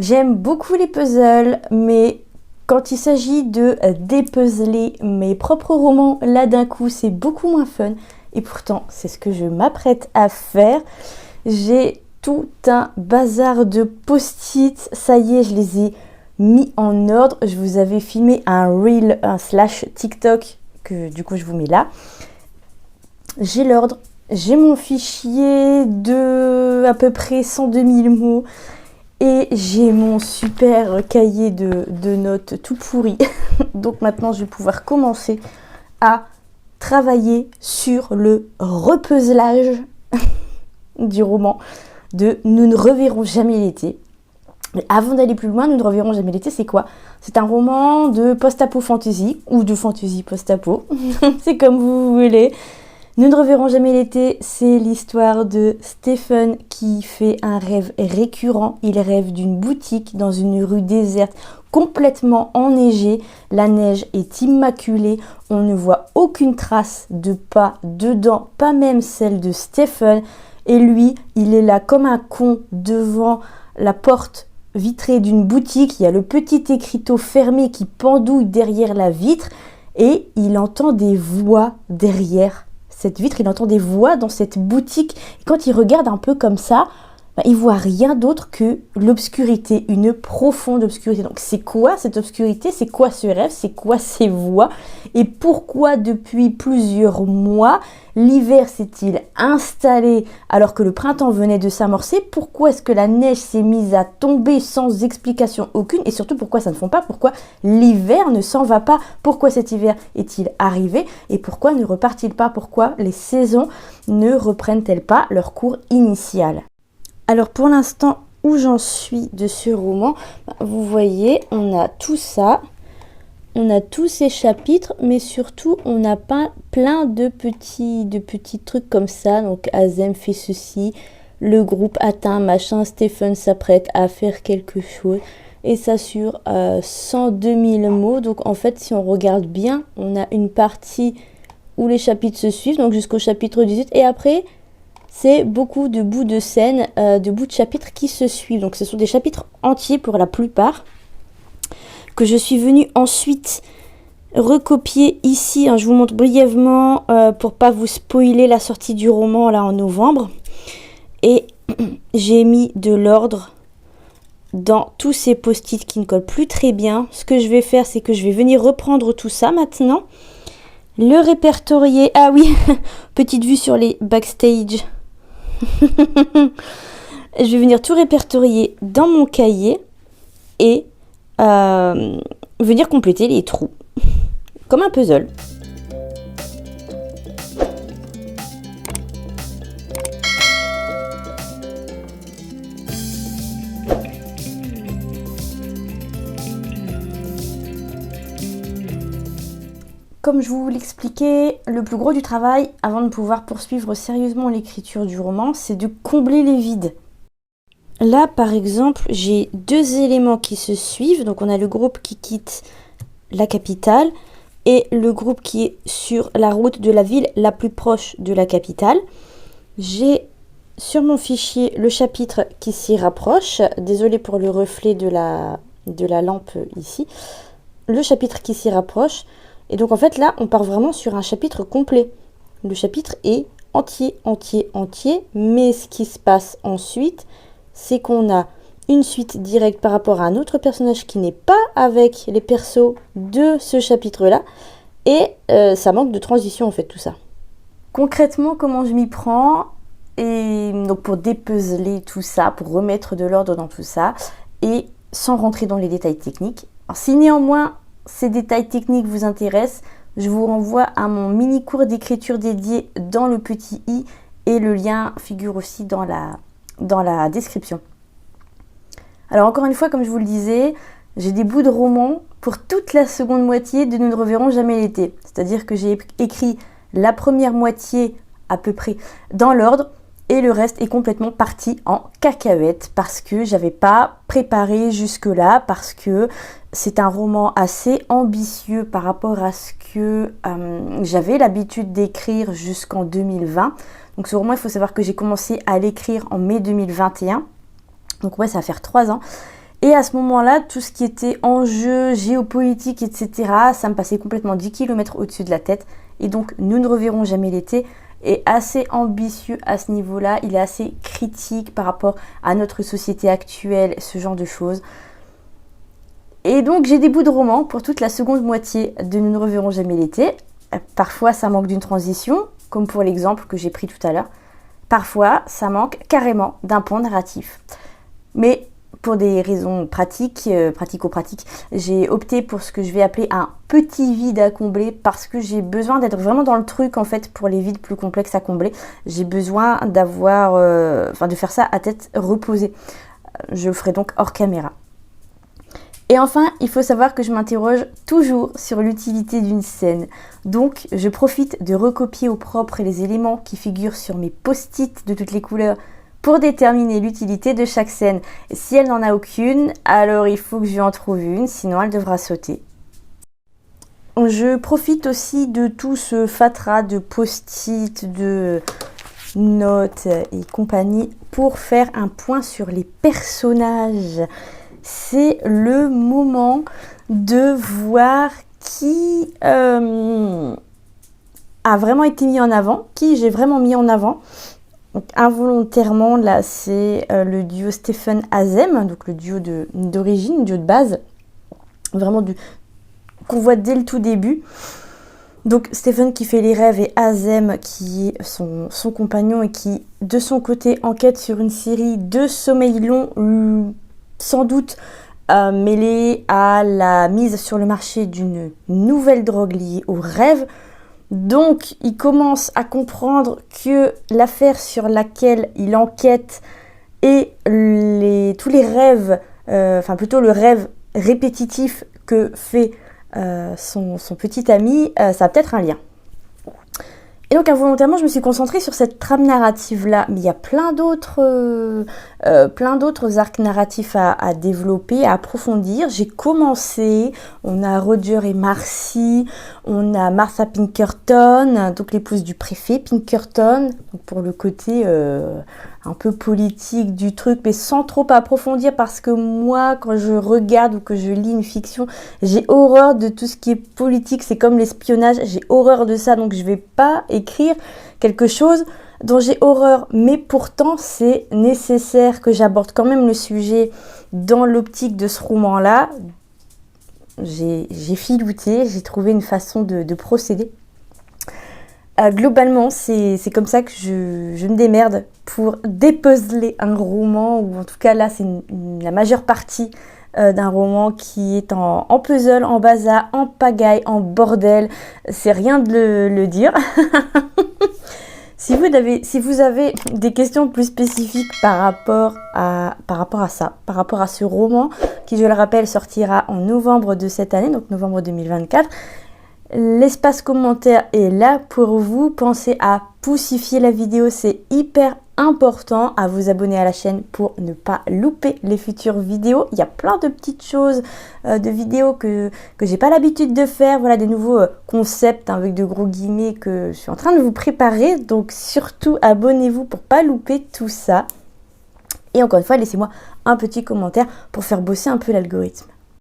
J'aime beaucoup les puzzles, mais quand il s'agit de dépuzzler mes propres romans, là d'un coup, c'est beaucoup moins fun. Et pourtant, c'est ce que je m'apprête à faire. J'ai tout un bazar de post-it. Ça y est, je les ai mis en ordre. Je vous avais filmé un reel, un slash TikTok, que du coup je vous mets là. J'ai l'ordre, j'ai mon fichier de à peu près 102 000 mots. Et j'ai mon super cahier de notes tout pourri. Donc maintenant, je vais pouvoir commencer à travailler sur le repuzzlage du roman de Nous ne reverrons jamais l'été. Mais avant d'aller plus loin, Nous ne reverrons jamais l'été, c'est quoi? C'est un roman de post-apo fantasy, ou de fantasy post-apo, c'est comme vous voulez. Nous ne reverrons jamais l'été, c'est l'histoire de Stephen qui fait un rêve récurrent. Il rêve d'une boutique dans une rue déserte, complètement enneigée. La neige est immaculée, on ne voit aucune trace de pas dedans, pas même celle de Stephen. Et lui, il est là comme un con devant la porte vitrée d'une boutique. Il y a le petit écriteau fermé qui pendouille derrière la vitre et il entend des voix derrière cette vitre, il entend des voix dans cette boutique. Et quand il regarde un peu comme ça, il voit rien d'autre que l'obscurité, une profonde obscurité. Donc c'est quoi cette obscurité? C'est quoi ce rêve? C'est quoi ces voix? Et pourquoi depuis plusieurs mois, l'hiver s'est-il installé alors que le printemps venait de s'amorcer? Pourquoi est-ce que la neige s'est mise à tomber sans explication aucune? Et surtout, pourquoi ça ne fond pas? Pourquoi l'hiver ne s'en va pas? Pourquoi cet hiver est-il arrivé? Et pourquoi ne repart-il pas? Pourquoi les saisons ne reprennent-elles pas leur cours initial? Alors pour l'instant, où j'en suis de ce roman, vous voyez, on a tout ça, on a tous ces chapitres, mais surtout on a plein de petits trucs comme ça. Donc Azem fait ceci, le groupe atteint machin, Stephen s'apprête à faire quelque chose, et ça sur 102 000 mots. Donc en fait, si on regarde bien, on a une partie où les chapitres se suivent, donc jusqu'au chapitre 18, et après c'est beaucoup de bouts de scène, de bouts de chapitres qui se suivent. Donc ce sont des chapitres entiers pour la plupart, que je suis venue ensuite recopier ici. Je vous montre brièvement pour pas vous spoiler la sortie du roman là en novembre. Et j'ai mis de l'ordre dans tous ces post-it qui ne collent plus très bien. Ce que je vais faire, c'est que je vais venir reprendre tout ça maintenant. Le répertorier. Ah oui, petite vue sur les backstage. Je vais venir tout répertorier dans mon cahier et venir compléter les trous comme un puzzle. Comme je vous l'expliquais, le plus gros du travail, avant de pouvoir poursuivre sérieusement l'écriture du roman, c'est de combler les vides. Là, par exemple, j'ai deux éléments qui se suivent. Donc, on a le groupe qui quitte la capitale et le groupe qui est sur la route de la ville la plus proche de la capitale. J'ai sur mon fichier le chapitre qui s'y rapproche. Désolée pour le reflet de la lampe ici. Le chapitre qui s'y rapproche. Et donc en fait là, on part vraiment sur un chapitre complet. Le chapitre est entier. Mais ce qui se passe ensuite, c'est qu'on a une suite directe par rapport à un autre personnage qui n'est pas avec les persos de ce chapitre-là. Et ça manque de transition en fait tout ça. Concrètement, comment je m'y prends? Et donc pour dépuzzler tout ça, pour remettre de l'ordre dans tout ça, et sans rentrer dans les détails techniques. Alors, si néanmoins ces détails techniques vous intéressent, je vous renvoie à mon mini cours d'écriture dédié dans le petit i et le lien figure aussi dans la description. Alors encore une fois, comme je vous le disais, j'ai des bouts de romans pour toute la seconde moitié de Nous ne reverrons jamais l'été. C'est-à-dire que j'ai écrit la première moitié à peu près dans l'ordre et le reste est complètement parti en cacahuète parce que j'avais pas préparé jusque-là, parce que c'est un roman assez ambitieux par rapport à ce que j'avais l'habitude d'écrire jusqu'en 2020. Donc ce roman, il faut savoir que j'ai commencé à l'écrire en mai 2021. Donc ouais, ça va faire 3 ans. Et à ce moment-là, tout ce qui était enjeu géopolitique, etc., ça me passait complètement 10 km au-dessus de la tête. Et donc, Nous ne reverrons jamais l'été est assez ambitieux à ce niveau-là. Il est assez critique par rapport à notre société actuelle, ce genre de choses. Et donc, j'ai des bouts de roman pour toute la seconde moitié de Nous ne reverrons jamais l'été. Parfois, ça manque d'une transition, comme pour l'exemple que j'ai pris tout à l'heure. Parfois, ça manque carrément d'un point narratif. Mais pour des raisons pratico-pratiques, j'ai opté pour ce que je vais appeler un petit vide à combler parce que j'ai besoin d'être vraiment dans le truc en fait pour les vides plus complexes à combler. J'ai besoin de faire ça à tête reposée. Je le ferai donc hors caméra. Et enfin, il faut savoir que je m'interroge toujours sur l'utilité d'une scène. Donc, je profite de recopier au propre les éléments qui figurent sur mes post-it de toutes les couleurs pour déterminer l'utilité de chaque scène. Et si elle n'en a aucune, alors il faut que je lui en trouve une, sinon elle devra sauter. Je profite aussi de tout ce fatras de post-it, de notes et compagnie pour faire un point sur les personnages. C'est le moment de voir qui a vraiment été mis en avant, qui j'ai vraiment mis en avant. Donc, involontairement, là, c'est le duo Stephen-Azem, donc le duo d'origine, le duo de base, vraiment qu'on voit dès le tout début. Donc Stephen qui fait les rêves et Azem qui est son compagnon et qui, de son côté, enquête sur une série de sommeils longs, sans doute mêlée à la mise sur le marché d'une nouvelle drogue liée aux rêves. Donc, il commence à comprendre que l'affaire sur laquelle il enquête et tous les rêves, plutôt le rêve répétitif que fait son petit ami, ça a peut-être un lien. Et donc involontairement, je me suis concentrée sur cette trame narrative-là. Mais il y a plein d'autres arcs narratifs à développer, à approfondir. J'ai commencé, on a Roger et Marcy, on a Martha Pinkerton, donc l'épouse du préfet Pinkerton, donc pour le côté un peu politique du truc, mais sans trop approfondir parce que moi, quand je regarde ou que je lis une fiction, j'ai horreur de tout ce qui est politique, c'est comme l'espionnage, j'ai horreur de ça, donc je vais pas écrire quelque chose dont j'ai horreur, mais pourtant c'est nécessaire que j'aborde quand même le sujet dans l'optique de ce roman-là. J'ai filouté, j'ai trouvé une façon de procéder. Globalement, c'est comme ça que je me démerde pour dépuzzler un roman, ou en tout cas là, c'est la majeure partie d'un roman qui est en puzzle, en bazar, en pagaille, en bordel. C'est rien de le dire. Si vous avez des questions plus spécifiques par rapport à ça, par rapport à ce roman, qui je le rappelle sortira en novembre de cette année, donc novembre 2024, l'espace commentaire est là pour vous. Pensez à poussifier la vidéo, c'est hyper important, à vous abonner à la chaîne pour ne pas louper les futures vidéos. Il y a plein de petites choses, de vidéos que j'ai pas l'habitude de faire. Voilà, des nouveaux concepts avec de gros guillemets que je suis en train de vous préparer. Donc surtout, abonnez-vous pour pas louper tout ça. Et encore une fois, laissez-moi un petit commentaire pour faire bosser un peu l'algorithme.